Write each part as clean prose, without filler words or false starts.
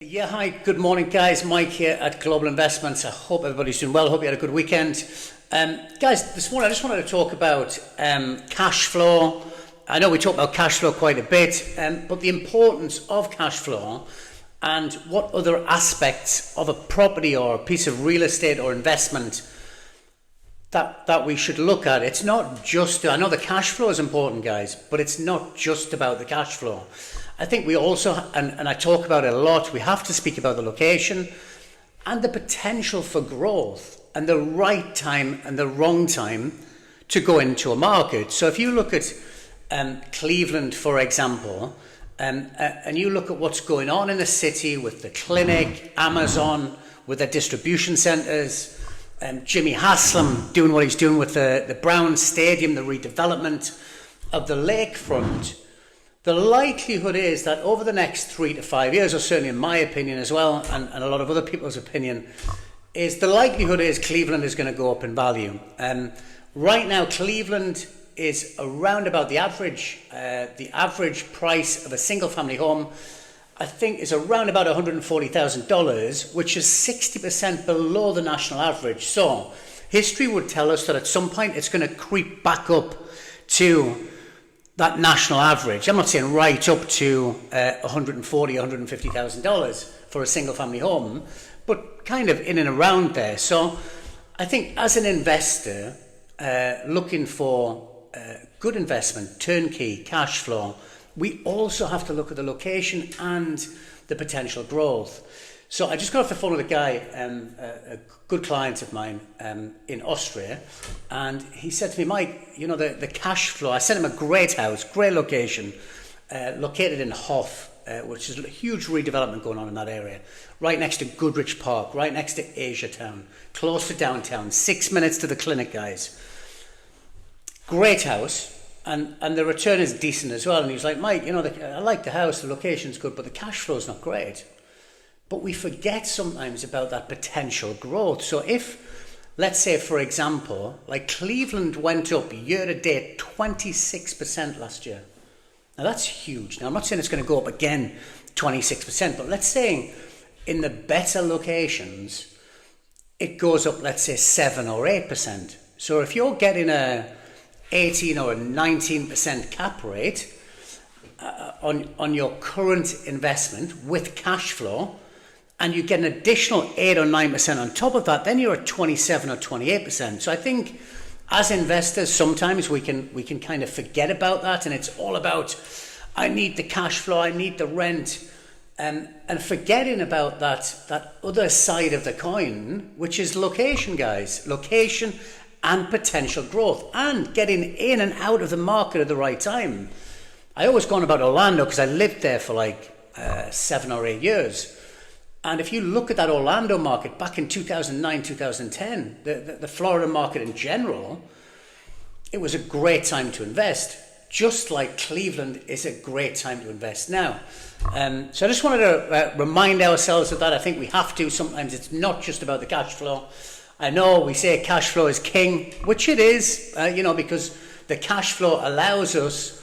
Yeah, hi, good morning, guys. Mike here at Global Investments. I hope everybody's doing well. I hope you had a good weekend. Guys, this morning I just wanted to talk about cash flow. I know we talk about cash flow quite a bit, but the importance of cash flow and what other aspects of a property or a piece of real estate or investment that we should look at. It's not just, I know the cash flow is important, guys, but it's not just about the cash flow. I think we also, and I talk about it a lot, we have to speak about the location and the potential for growth and the right time and the wrong time to go into a market. So if you look at Cleveland, for example, and you look at what's going on in the city with the clinic, Amazon, with their distribution centres, Jimmy Haslam doing what he's doing with the Brown Stadium, the redevelopment of the lakefront, the likelihood is that over the next 3 to 5 years, or certainly in my opinion as well, and a lot of other people's opinion, is the likelihood is Cleveland is going to go up in value. Right now, Cleveland is around about the average price of a single family home, I think, is around about $140,000, which is 60% below the national average. So history would tell us that at some point it's going to creep back up to that national average. I'm not saying right up to $140,000, $150,000 for a single family home, but kind of in and around there. So I think as an investor looking for good investment, turnkey, cash flow, we also have to look at the location and the potential growth. So I just got off the phone with a guy, a good client of mine in Austria, and he said to me, Mike, you know, the cash flow, I sent him a great house, great location, located in Hof, which is a huge redevelopment going on in that area, right next to Goodrich Park, right next to Asia Town, close to downtown, 6 minutes to the clinic, guys. Great house. And the return is decent as well. And he was like, Mike, you know, I like the house, the location's good, but the cash flow is not great. But we forget sometimes about that potential growth. So if, let's say, for example, like Cleveland went up year to date 26% last year. Now that's huge. Now I'm not saying it's going to go up again 26%, but let's say in the better locations, it goes up, let's say 7 or 8%. So if you're getting a 18 or a 19% cap rate on your current investment with cash flow, and you get an additional 8 or 9% on top of that, then you're at 27 or 28%. So I think as investors, sometimes we can kind of forget about that, and it's all about, I need the cash flow, I need the rent, and forgetting about that other side of the coin, which is location, guys. Location and potential growth, and getting in and out of the market at the right time. I always go on about Orlando because I lived there for like 7 or 8 years. And if you look at that Orlando market back in 2009, 2010, the Florida market in general, it was a great time to invest, just like Cleveland is a great time to invest now. So I just wanted to remind ourselves of that. I think we have to. Sometimes it's not just about the cash flow. I know we say cash flow is king, which it is, because the cash flow allows us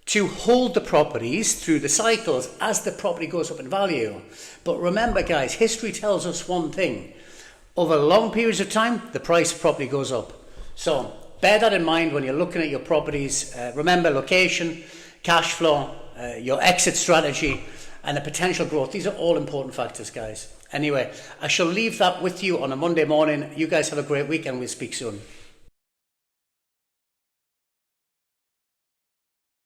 to hold the properties through the cycles as the property goes up in value. But remember, guys, history tells us one thing. Over long periods of time, the price of property goes up. So bear that in mind when you're looking at your properties. Remember location, cash flow, your exit strategy, and the potential growth. These are all important factors, guys. Anyway, I shall leave that with you on a Monday morning. You guys have a great weekend. We'll speak soon.